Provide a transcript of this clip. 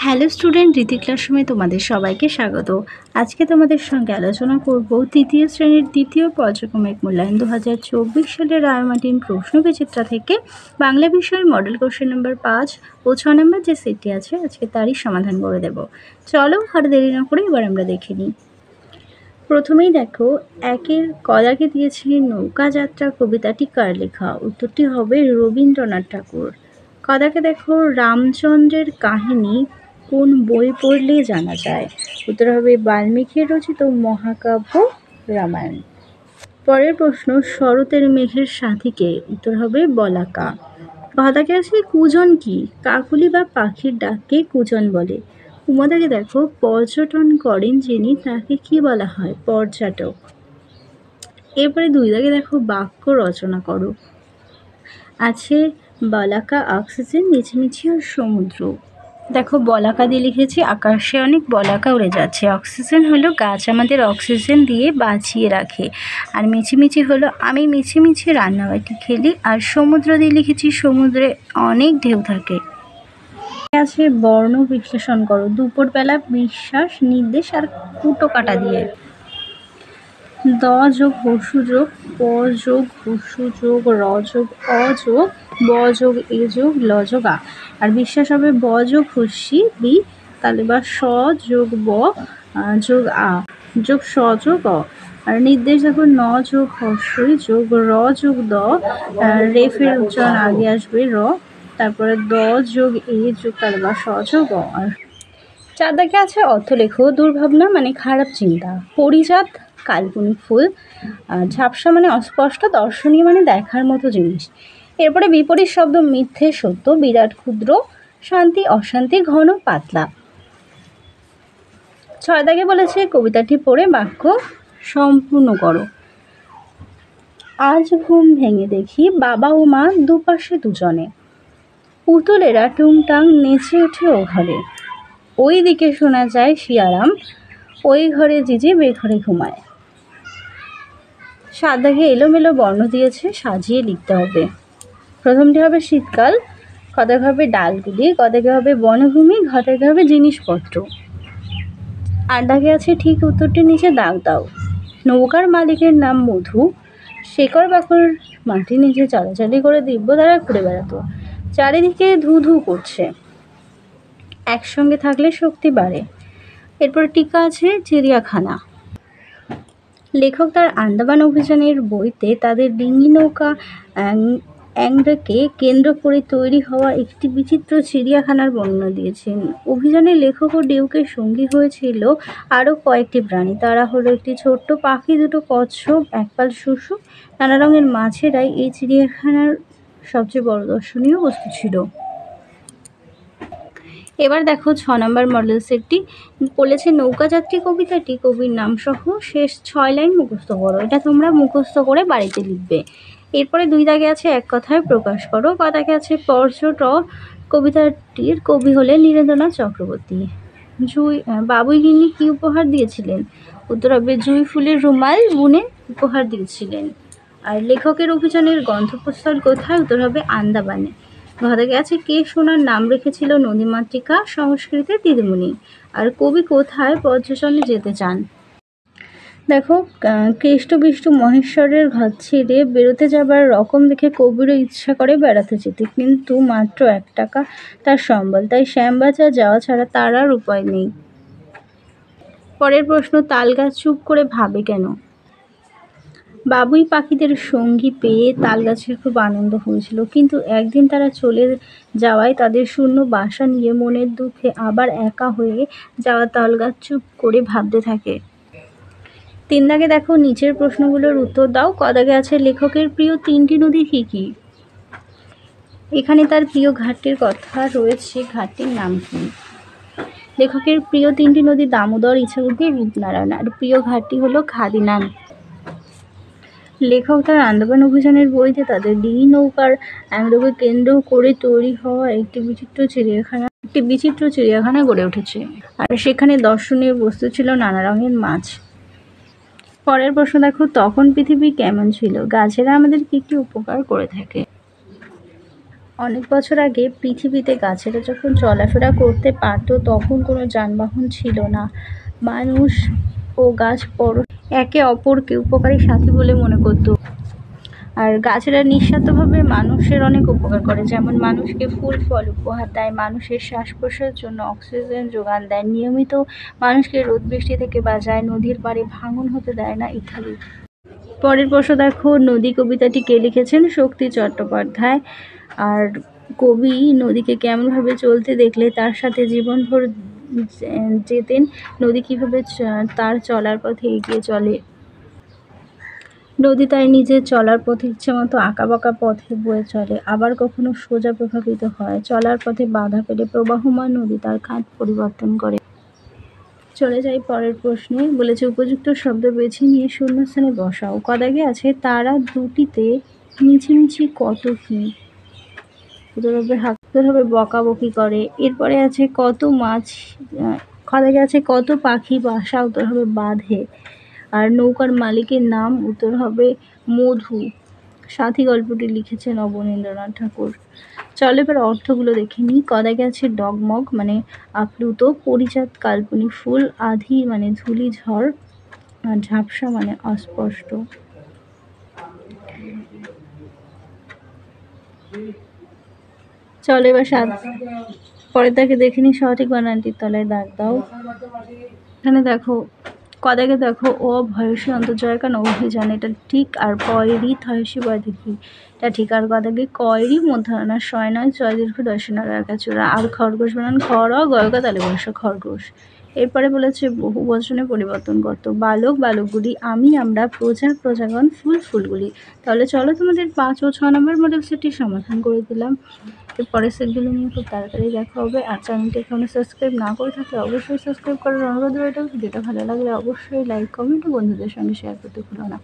Hello student, রীতি ক্লাসরুমে তোমাদের সবাইকে স্বাগত। আজকে তোমাদের সঙ্গে আলোচনা করব তৃতীয় শ্রেণীর দ্বিতীয় পর্যায়ক্রমিক মূল্যায়ন 2024 সালের রায়মার্টিন প্রশ্নবিচিত্রা থেকে বাংলা বিষয় মডেল কোশ্চেন নম্বর 5 ও 6 নম্বর যে সেটটি আছে আজকে তারই সমাধান করে দেব। চলো আর দেরি না করে এবার আমরা দেখে নিই। প্রথমেই দেখো, একের কদাকে দিয়েছি নৌকা যাত্রা কবিতাটি কার লেখা? উত্তরটি হবে রবীন্দ্রনাথ ঠাকুর। কদাকে দেখো, রামচন্দ্রের কাহিনী কোন বই পড়লে জানা যায়? উত্তর হবে বাল্মীকির রচিত মহাকাব্য রামায়ণ। পরের প্রশ্ন, শরতের মেঘের সাথীকে? উত্তর হবে বলাকা। কদাকে আছে কুজন কি? কাকুলি বা পাখির ডাককে কুজন বলে। উমাদাকে দেখো, পর্যটন করেন যিনি তাকে কি বলা হয়? পর্যটক। এরপরে দুই দাগে দেখো, বাক্য রচনা করো। আছে বলাকা অক্সিজেন, মিছিমিছি আর সমুদ্র। দেখো, বলাকা দিয়ে লিখেছি আকাশে অনেক বলাকা উড়ে যাচ্ছে। অক্সিজেন হলো গাছ আমাদের অক্সিজেন দিয়ে বাঁচিয়ে রাখে। আর মিছিমিছি হলো আমি মিছিমিছি রান্নাবাটি খেলি। আর সমুদ্র দিয়ে লিখেছি সমুদ্রে অনেক ঢেউ থাকে। আছে বর্ণ বিশ্লেষণ করো। দুপুরবেলা বিশ্বাস, নির্দেশ আর কুটো কাটা দিয়ে। দ যোগ হসু যোগ প যোগ হসু যোগ র যোগ অ যোগ ব যোগ এ যোগ ল যোগ আ। আর বিশ্বাস হবে ব যোগ হস্যি বি, তাহলে বা স যোগ ব যোগ আ যোগ স যোগ অ। আর নির্দেশ দেখো, ন যোগ হস্যই যোগ র যোগ দ, রেফের উচ্চারণ আগে আসবে র, তারপরে দ যোগ এ যোগ তাহলে বা স যোগ অ। আর চার দাগে আছে অর্থ লেখো। দুর্ভাবনা মানে খারাপ চিন্তা। পরিজাত কাল্পনিক ফুল। ঝাপসা মানে অস্পষ্ট। দর্শনীয় মানে দেখার মতো জিনিস। এরপরে বিপরীত শব্দ, মিথ্যে সত্য, বিরাট ক্ষুদ্র, শান্তি অশান্তি, ঘন পাতলা। ছয় দাগে বলেছে কবিতাটি পড়ে বাক্য সম্পূর্ণ করো। আজ ঘুম ভেঙে দেখি বাবা ও মা দুপাশে দুজনে, পুতুলেরা টুংটাং নেচে ওঠে ও ঘরে, ওই দিকে শোনা যায় শিয়ারাম, ওই ঘরে জিজি বেঘরে ঘুমায়। সাত দাগে এলোমেলো বর্ণ দিয়েছে, সাজিয়ে লিখতে হবে। প্রথমটি হবে শীতকাল, খ দাগে হবে ডালগুলি, গ দাগে হবে বনভূমি, ঘ দাগে হবে জিনিসপত্র। আট দাগে আছে ঠিক উত্তরটির নিচে দাগ দাও। নৌকার মালিকের নাম মধু, শেকড় বাকড় মাটির নিচে চালাচালি করে দিব্য দ্বারা ঘুরে বেড়াতো, চারিদিকে ধু ধু করছে, একসঙ্গে থাকলে শক্তি বাড়ে। এরপর টিকা আছে চিড়িয়াখানা। লেখক তার আন্দামান অভিযানের বইতে তাদের ডিঙি নৌকা অ্যাংরাকে কেন্দ্র করে তৈরি হওয়া একটি বিচিত্র চিড়িয়াখানার বর্ণনা দিয়েছেন। অভিযানে লেখক ও ডিউকের সঙ্গী হয়েছিল আরও কয়েকটি প্রাণী। তারা হলো একটি ছোট্ট পাখি, দুটো কচ্ছপ, একপাল শুশুক, নানা রঙের মাছেরাই এই চিড়িয়াখানার সবচেয়ে বড় দর্শনীয় বস্তু ছিল। এবার দেখো 6 নম্বর মডেল সেটটি বলেছে নৌকাযাত্রী কবিতাটি কবির নাম সহ শেষ 6 লাইন মুখস্থ করো। এটা তোমরা মুখস্থ করে বাড়িতে লিখবে। এরপরে দুই দাগে আছে এক কথায় প্রকাশ করো। ক দাগে আছে পর্যট কবিতাটির কবি হলেন নীরেন্দ্রনাথ চক্রবর্তী। বাবুই গিন্নি কি উপহার দিয়েছিলেন? উত্তর হবে জুঁই ফুলের রুমাল বুনে উপহার দিয়েছিলেন। আর লেখকের অভিযানের গন্তব্যস্থল কোথায়? উত্তর হবে আন্দামানে। ঘরে আছে কে সোনার নাম রেখেছিল? নদীমাতৃকা, সংস্কৃতে দিদিমণি। আর কবি কোথায় পর্যটনে যেতে চান? দেখো, কেষ্ট বিষ্টু মহেশ্বরের ঘর ছেড়ে বেরোতে যাবার রকম দেখে কবিরও ইচ্ছা করে বেড়াতে যেতে, কিন্তু মাত্র 1 টাকা তার সম্বল, তাই শ্যামবাজার যাওয়া ছাড়া তার আর উপায় নেই। পরের প্রশ্ন, তালগাছ চুপ করে ভাবে কেন? বাবুই পাখিদের সঙ্গী পেয়ে তালগাছের খুব আনন্দ হয়েছিল, কিন্তু একদিন তারা চলে যাওয়ায় তাদের শূন্য বাসা নিয়ে মনের দুঃখে আবার একা হয়ে যাওয়া তালগাছ চুপ করে ভাবতে থাকে। 3 দাগে দেখো নিচের প্রশ্নগুলোর উত্তর দাও। ক দাগে আছে লেখকের প্রিয় 3টি নদী কী কী? এখানে তার প্রিয় ঘাটটির কথা রয়েছে, ঘাটটির নাম কি? লেখকের প্রিয় 3টি নদী দামোদর, ইছামতি, রূপনারায়ণ। আর প্রিয় ঘাটটি হলো খাদিনান। লেখক তার আন্দামান অভিযানের বইতে তাদের ডিঙি নৌকার অ্যাংলোকে কেন্দ্র করে তৈরি হওয়া একটি বিচিত্র চিড়িয়াখানা গড়ে উঠেছে। আর সেখানে দর্শনীয় বস্তু ছিল নানা রঙের মাছ। পরের প্রশ্ন দেখো, তখন পৃথিবী কেমন ছিল? গাছেরা আমাদের কি কি উপকার করে থাকে? অনেক বছর আগে পৃথিবীতে গাছেরা যখন চলাফেরা করতে পারতো তখন কোনো যানবাহন ছিল না। মানুষ ও গাছ একে অপরকে উপকারী সাথী বলে মনে করত। আর গাছেরা নিঃস্বার্থভাবে মানুষের অনেক উপকার করে, যেমন মানুষকে ফুল ফল উপহার দেয়, মানুষের শ্বাস প্রশ্বাসের জন্য অক্সিজেন যোগান দেয়, নিয়মিত মানুষকে রোদ বৃষ্টি থেকে বাঁচায়, নদীর পাড়ে ভাঙন হতে দেয় না, ইত্যাদি। পরের প্রশ্ন দেখো, নদী কবিতাটি কে লিখেছেন? শক্তি চট্টোপাধ্যায়। আর কবি নদীকে কেমনভাবে চলতে দেখলে তার সাথে জীবনভর যেতেন? নদী কীভাবে তার চলার পথে এগিয়ে চলে? নদী তার নিজের চলার পথে ইচ্ছেমতো আঁকাবাঁকা পথে বয়ে চলে, আবার কখনো সোজা প্রভাবিত হয়। চলার পথে বাধা পেলে প্রবাহমান নদী তার খাত পরিবর্তন করে। চলে যাই পরের প্রশ্নে। বলেছে উপযুক্ত শব্দ বেছে নিয়ে শূন্যস্থানে বসাও। কদাগে আছে তারা দুটিতে মিছিমিছি কত কি। উত্তর হবে বকাবকি করে। এরপরে আছে কত মাছ, কদাগে আছে কত পাখি বাসা, উত্তর হবে বাঁধে। আর নৌকার মালিকের নাম, উত্তর হবে মধু। সাথী গল্পটি লিখেছেন অবনীন্দ্রনাথ ঠাকুর। চলো এবার অর্থগুলো দেখে নিই। কদাগে আছে ডগমগ মানে আপ্লুত, পরিজাত কাল্পনিক ফুল, আধি মানে ধূলি ঝড়, আর ঝাপসা মানে অস্পষ্ট। চলো এবার পরে তাকে দেখে নিই। সঠিক বানানটির তলায় দাগ দাও। এখানে দেখো কদাগে দেখো ও ভয়সী অন্তর্জয়কান অভিযান, এটা ঠিক। আর পয়রি থয়সী বয় দেখি, এটা ঠিক। আর কদাগে কয়রি মধ্যাহ্ন শয় নয়, চয় দীর্ঘ দর্শনার চূড়া। আর খরগোশ বানান খর গয়কা তালে বর্ষ খরগোশ। এরপরে বলেছে বহু বচনে পরিবর্তন করত, বালক বালকগুলি, আমি আমরা, প্রজা প্রজাগণ, ফুল ফুলগুলি। তাহলে চলো তোমাদের 5 ও 6 নম্বর মডেল সেটটির সমাধান করে দিলাম। এরপরের সেটগুলো নিয়ে খুব তাড়াতাড়ি দেখা হবে। আর চ্যানেলটি এখনো সাবস্ক্রাইব না করে থাকলে অবশ্যই সাবস্ক্রাইব করার অনুরোধ রইল। ভিডিওটা ভালো লাগলে অবশ্যই লাইক কমেন্ট ও বন্ধুদের সঙ্গে শেয়ার করতে ভুলো না।